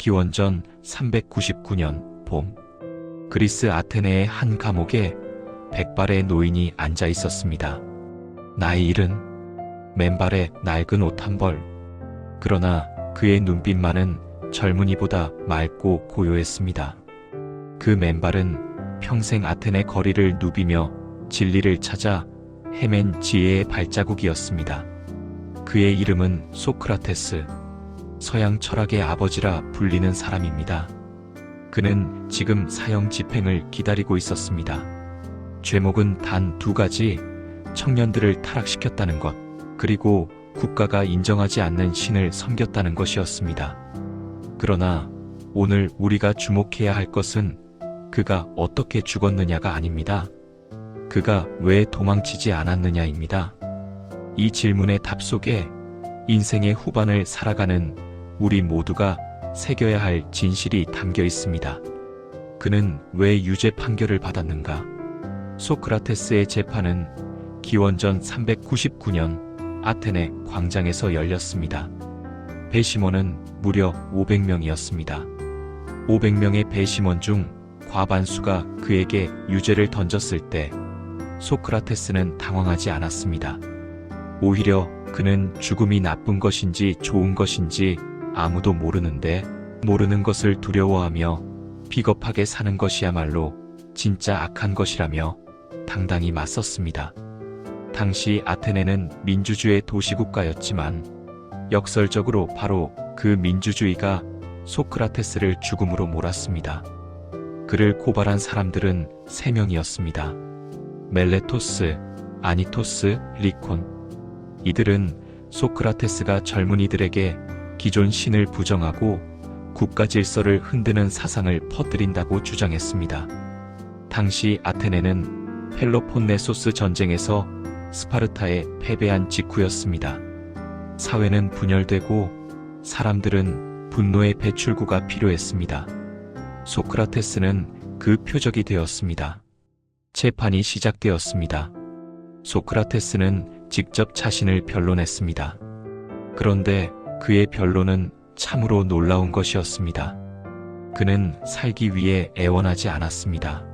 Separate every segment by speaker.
Speaker 1: 기원전 399년 봄, 그리스 아테네의 한 감옥에 백발의 노인이 앉아 있었습니다. 나이 70, 맨발에 낡은 옷 한 벌. 그러나 그의 눈빛만은 젊은이보다 맑고 고요했습니다. 그 맨발은 평생 아테네 거리를 누비며 진리를 찾아 헤맨 지혜의 발자국이었습니다. 그의 이름은 소크라테스, 서양 철학의 아버지라 불리는 사람입니다. 그는 지금 사형 집행을 기다리고 있었습니다. 죄목은 단 2가지, 청년들을 타락시켰다는 것, 그리고 국가가 인정하지 않는 신을 섬겼다는 것이었습니다. 그러나 오늘 우리가 주목해야 할 것은 그가 어떻게 죽었느냐가 아닙니다. 그가 왜 도망치지 않았느냐입니다. 이 질문의 답 속에 인생의 후반을 살아가는 우리 모두가 새겨야 할 진실이 담겨 있습니다. 그는 왜 유죄 판결을 받았는가? 소크라테스의 재판은 기원전 399년 아테네 광장에서 열렸습니다. 배심원은 무려 500명이었습니다. 500명의 배심원 중 과반수가 그에게 유죄를 던졌을 때 소크라테스는 당황하지 않았습니다. 오히려 그는 죽음이 나쁜 것인지 좋은 것인지 아무도 모르는데 모르는 것을 두려워하며 비겁하게 사는 것이야말로 진짜 악한 것이라며 당당히 맞섰습니다. 당시 아테네는 민주주의 도시국가였지만 역설적으로 바로 그 민주주의가 소크라테스를 죽음으로 몰았습니다. 그를 고발한 사람들은 3명이었습니다. 멜레토스, 아니토스, 리콘. 이들은 소크라테스가 젊은이들에게 기존 신을 부정하고 국가 질서를 흔드는 사상을 퍼뜨린다고 주장했습니다. 당시 아테네는 펠로폰네소스 전쟁에서 스파르타에 패배한 직후였습니다. 사회는 분열되고 사람들은 분노의 배출구가 필요했습니다. 소크라테스는 그 표적이 되었습니다. 재판이 시작되었습니다. 소크라테스는 직접 자신을 변론했습니다. 그런데 그의 변론은 참으로 놀라운 것이었습니다. 그는 살기 위해 애원하지 않았습니다.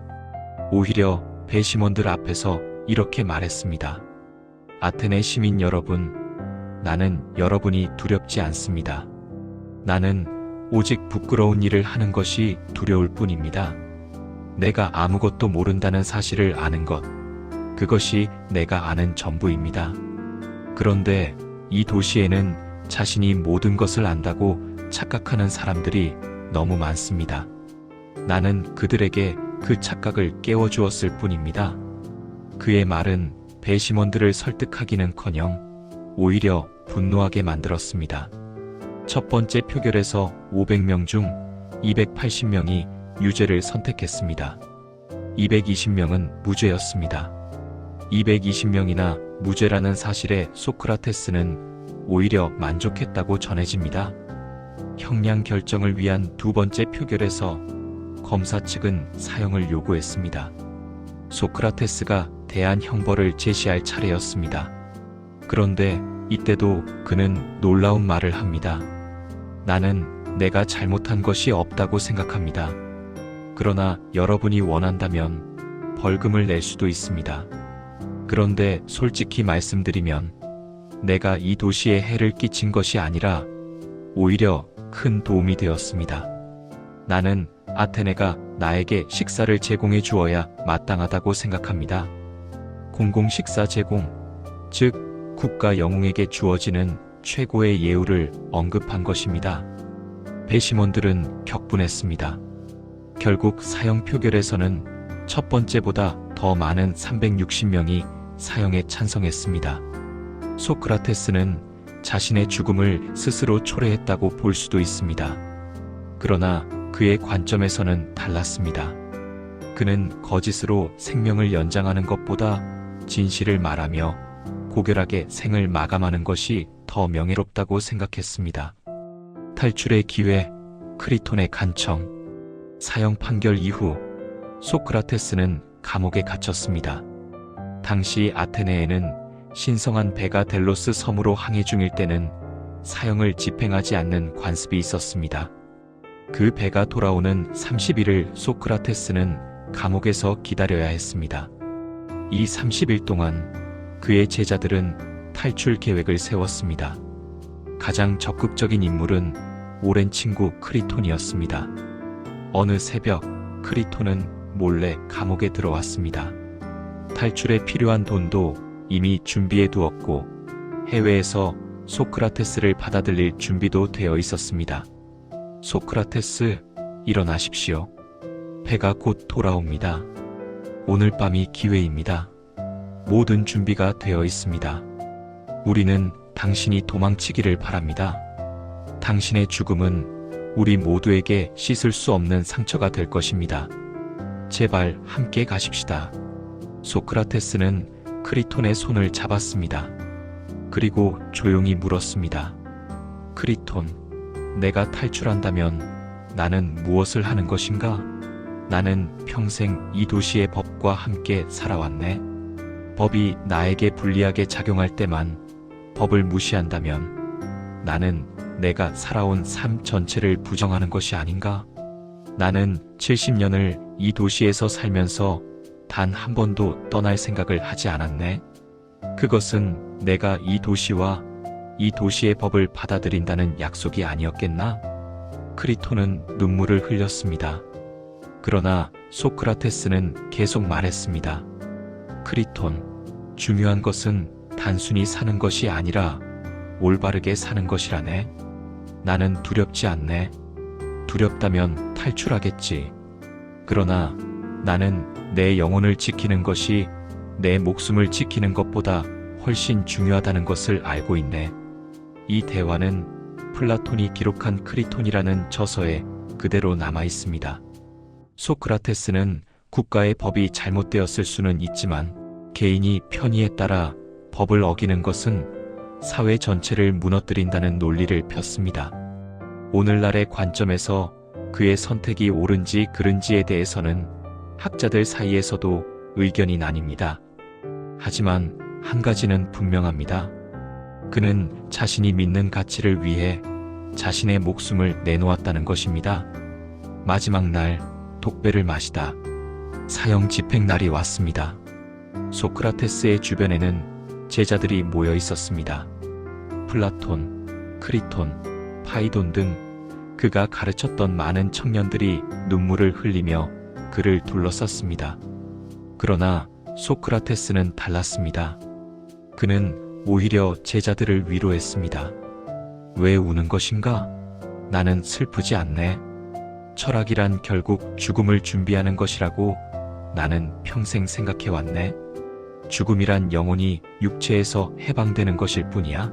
Speaker 1: 오히려 배심원들 앞에서 이렇게 말했습니다. 아테네 시민 여러분, 나는 여러분이 두렵지 않습니다. 나는 오직 부끄러운 일을 하는 것이 두려울 뿐입니다. 내가 아무것도 모른다는 사실을 아는 것, 그것이 내가 아는 전부입니다. 그런데 이 도시에는 자신이 모든 것을 안다고 착각하는 사람들이 너무 많습니다. 나는 그들에게 그 착각을 깨워주었을 뿐입니다. 그의 말은 배심원들을 설득하기는커녕 오히려 분노하게 만들었습니다. 첫 번째 표결에서 500명 중 280명이 유죄를 선택했습니다. 220명은 무죄였습니다. 220명이나 무죄라는 사실에 소크라테스는 오히려 만족했다고 전해집니다. 형량 결정을 위한 2번째 표결에서 검사 측은 사형을 요구했습니다. 소크라테스가 대안 형벌을 제시할 차례였습니다. 그런데 이때도 그는 놀라운 말을 합니다. 나는 내가 잘못한 것이 없다고 생각합니다. 그러나 여러분이 원한다면 벌금을 낼 수도 있습니다. 그런데 솔직히 말씀드리면 내가 이 도시에 해를 끼친 것이 아니라 오히려 큰 도움이 되었습니다. 나는 아테네가 나에게 식사를 제공해 주어야 마땅하다고 생각합니다. 공공식사 제공, 즉 국가 영웅에게 주어지는 최고의 예우를 언급한 것입니다. 배심원들은 격분했습니다. 결국 사형 표결에서는 첫 번째보다 더 많은 360명이 사형에 찬성했습니다. 소크라테스는 자신의 죽음을 스스로 초래했다고 볼 수도 있습니다. 그러나 그의 관점에서는 달랐습니다. 그는 거짓으로 생명을 연장하는 것보다 진실을 말하며 고결하게 생을 마감하는 것이 더 명예롭다고 생각했습니다. 탈출의 기회, 크리톤의 간청. 사형 판결 이후 소크라테스는 감옥에 갇혔습니다. 당시 아테네에는 신성한 배가 델로스 섬으로 항해 중일 때는 사형을 집행하지 않는 관습이 있었습니다. 그 배가 돌아오는 30일을 소크라테스는 감옥에서 기다려야 했습니다. 이 30일 동안 그의 제자들은 탈출 계획을 세웠습니다. 가장 적극적인 인물은 오랜 친구 크리톤이었습니다. 어느 새벽 크리톤은 몰래 감옥에 들어왔습니다. 탈출에 필요한 돈도 이미 준비해 두었고 해외에서 소크라테스를 받아들일 준비도 되어 있었습니다. 소크라테스, 일어나십시오. 배가 곧 돌아옵니다. 오늘 밤이 기회입니다. 모든 준비가 되어 있습니다. 우리는 당신이 도망치기를 바랍니다. 당신의 죽음은 우리 모두에게 씻을 수 없는 상처가 될 것입니다. 제발 함께 가십시다. 소크라테스는 크리톤의 손을 잡았습니다. 그리고 조용히 물었습니다. 크리톤, 내가 탈출한다면 나는 무엇을 하는 것인가? 나는 평생 이 도시의 법과 함께 살아왔네. 법이 나에게 불리하게 작용할 때만 법을 무시한다면 나는 내가 살아온 삶 전체를 부정하는 것이 아닌가? 나는 70년을 이 도시에서 살면서 단 한 번도 떠날 생각을 하지 않았네. 그것은 내가 이 도시와 이 도시의 법을 받아들인다는 약속이 아니었겠나? 크리톤은 눈물을 흘렸습니다. 그러나 소크라테스는 계속 말했습니다. 크리톤, 중요한 것은 단순히 사는 것이 아니라 올바르게 사는 것이라네. 나는 두렵지 않네. 두렵다면 탈출하겠지. 그러나 나는 내 영혼을 지키는 것이 내 목숨을 지키는 것보다 훨씬 중요하다는 것을 알고 있네. 이 대화는 플라톤이 기록한 크리톤이라는 저서에 그대로 남아 있습니다. 소크라테스는 국가의 법이 잘못되었을 수는 있지만 개인이 편의에 따라 법을 어기는 것은 사회 전체를 무너뜨린다는 논리를 폈습니다. 오늘날의 관점에서 그의 선택이 옳은지 그른지에 대해서는 학자들 사이에서도 의견이 나뉩니다. 하지만 한 가지는 분명합니다. 그는 자신이 믿는 가치를 위해 자신의 목숨을 내놓았다는 것입니다. 마지막 날 독배를 마시다 사형 집행 날이 왔습니다. 소크라테스의 주변에는 제자들이 모여 있었습니다. 플라톤, 크리톤, 파이돈 등 그가 가르쳤던 많은 청년들이 눈물을 흘리며 그를 둘러쌌습니다. 그러나 소크라테스는 달랐습니다. 그는 오히려 제자들을 위로했습니다. 왜 우는 것인가? 나는 슬프지 않네. 철학이란 결국 죽음을 준비하는 것이라고 나는 평생 생각해왔네. 죽음이란 영혼이 육체에서 해방되는 것일 뿐이야.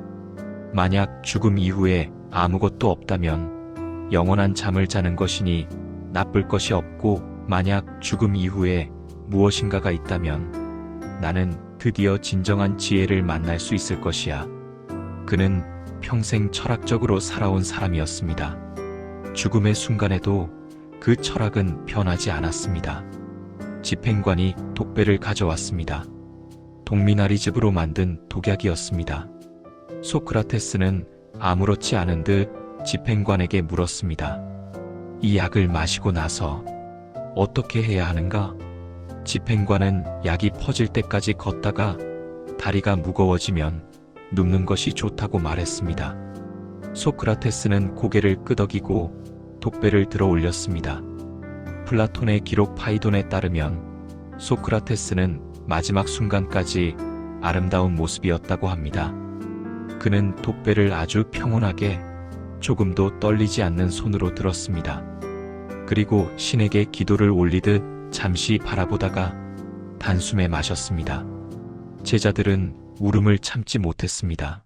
Speaker 1: 만약 죽음 이후에 아무것도 없다면 영원한 잠을 자는 것이니 나쁠 것이 없고, 만약 죽음 이후에 무엇인가가 있다면 나는 드디어 진정한 지혜를 만날 수 있을 것이야. 그는 평생 철학적으로 살아온 사람이었습니다. 죽음의 순간에도 그 철학은 변하지 않았습니다. 집행관이 독배를 가져왔습니다. 동미나리즙으로 만든 독약이었습니다. 소크라테스는 아무렇지 않은 듯 집행관에게 물었습니다. 이 약을 마시고 나서 어떻게 해야 하는가? 집행관은 약이 퍼질 때까지 걷다가 다리가 무거워지면 눕는 것이 좋다고 말했습니다. 소크라테스는 고개를 끄덕이고 독배를 들어 올렸습니다. 플라톤의 기록 파이돈에 따르면 소크라테스는 마지막 순간까지 아름다운 모습이었다고 합니다. 그는 독배를 아주 평온하게 조금도 떨리지 않는 손으로 들었습니다. 그리고 신에게 기도를 올리듯 잠시 바라보다가 단숨에 마셨습니다. 제자들은 울음을 참지 못했습니다.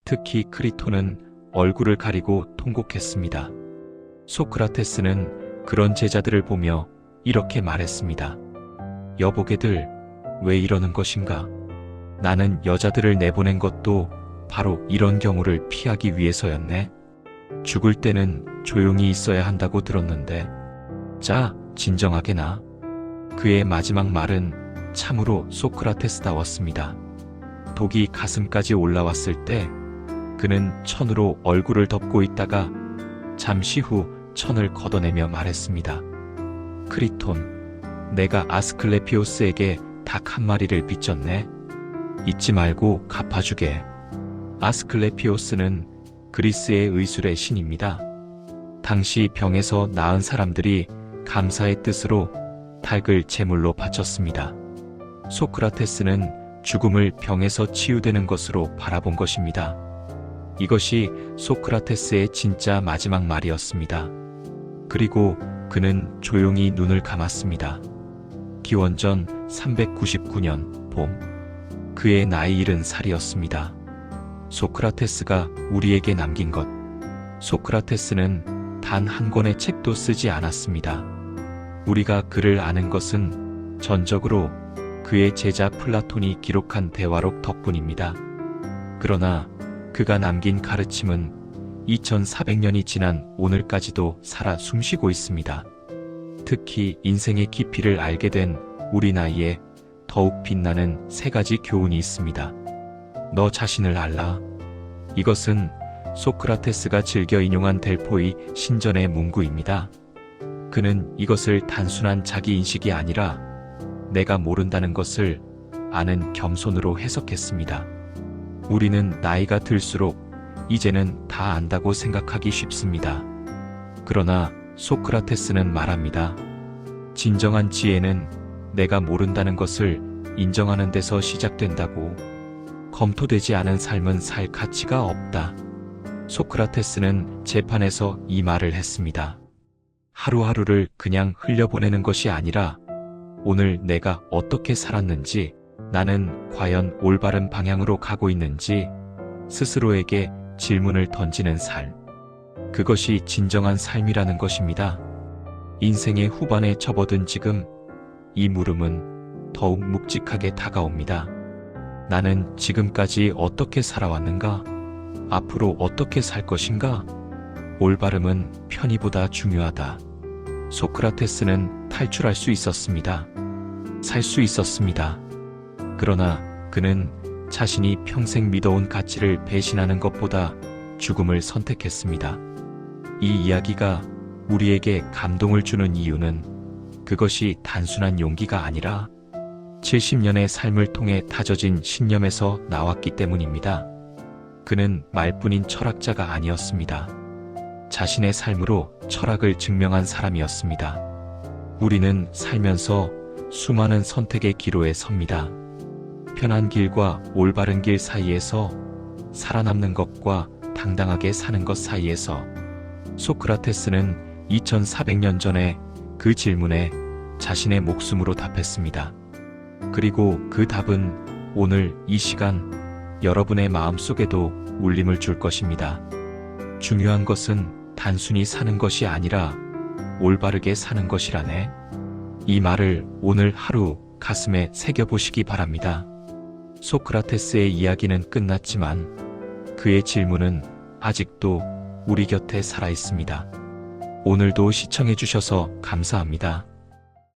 Speaker 1: 특히 크리톤은 얼굴을 가리고 통곡했습니다. 소크라테스는 그런 제자들을 보며 이렇게 말했습니다. 여보게들, 왜 이러는 것인가? 나는 여자들을 내보낸 것도 바로 이런 경우를 피하기 위해서였네. 죽을 때는 조용히 있어야 한다고 들었는데, 자, 진정하게 나. 그의 마지막 말은 참으로 소크라테스다웠습니다. 독이 가슴까지 올라왔을 때 그는 천으로 얼굴을 덮고 있다가 잠시 후 천을 걷어내며 말했습니다. 크리톤, 내가 아스클레피오스에게 닭 한 마리를 빚졌네. 잊지 말고 갚아주게. 아스클레피오스는 그리스의 의술의 신입니다. 당시 병에서 나은 사람들이 감사의 뜻으로 닭을 제물로 바쳤습니다. 소크라테스는 죽음을 병에서 치유되는 것으로 바라본 것입니다. 이것이 소크라테스의 진짜 마지막 말이었습니다. 그리고 그는 조용히 눈을 감았습니다. 기원전 399년 봄, 그의 나이 70살이었습니다. 소크라테스가 우리에게 남긴 것. 소크라테스는 단 한 권의 책도 쓰지 않았습니다. 우리가 그를 아는 것은 전적으로 그의 제자 플라톤이 기록한 대화록 덕분입니다. 그러나 그가 남긴 가르침은 2400년이 지난 오늘까지도 살아 숨쉬고 있습니다. 특히 인생의 깊이를 알게 된 우리 나이에 더욱 빛나는 3가지 교훈이 있습니다. 너 자신을 알라. 이것은 소크라테스가 즐겨 인용한 델포이 신전의 문구입니다. 그는 이것을 단순한 자기인식이 아니라 내가 모른다는 것을 아는 겸손으로 해석했습니다. 우리는 나이가 들수록 이제는 다 안다고 생각하기 쉽습니다. 그러나 소크라테스는 말합니다. 진정한 지혜는 내가 모른다는 것을 인정하는 데서 시작된다고. 검토되지 않은 삶은 살 가치가 없다. 소크라테스는 재판에서 이 말을 했습니다. 하루하루를 그냥 흘려보내는 것이 아니라 오늘 내가 어떻게 살았는지, 나는 과연 올바른 방향으로 가고 있는지 스스로에게 질문을 던지는 삶. 그것이 진정한 삶이라는 것입니다. 인생의 후반에 접어든 지금, 이 물음은 더욱 묵직하게 다가옵니다. 나는 지금까지 어떻게 살아왔는가? 앞으로 어떻게 살 것인가? 올바름은 편의보다 중요하다. 소크라테스는 탈출할 수 있었습니다. 살 수 있었습니다. 그러나 그는 자신이 평생 믿어온 가치를 배신하는 것보다 죽음을 선택했습니다. 이 이야기가 우리에게 감동을 주는 이유는 그것이 단순한 용기가 아니라 70년의 삶을 통해 다져진 신념에서 나왔기 때문입니다. 그는 말뿐인 철학자가 아니었습니다. 자신의 삶으로 철학을 증명한 사람이었습니다. 우리는 살면서 수많은 선택의 기로에 섭니다. 편한 길과 올바른 길 사이에서, 살아남는 것과 당당하게 사는 것 사이에서. 소크라테스는 2400년 전에 그 질문에 자신의 목숨으로 답했습니다. 그리고 그 답은 오늘 이 시간 여러분의 마음속에도 울림을 줄 것입니다. 중요한 것은 단순히 사는 것이 아니라 올바르게 사는 것이라네. 이 말을 오늘 하루 가슴에 새겨보시기 바랍니다. 소크라테스의 이야기는 끝났지만 그의 질문은 아직도 우리 곁에 살아 있습니다. 오늘도 시청해주셔서 감사합니다.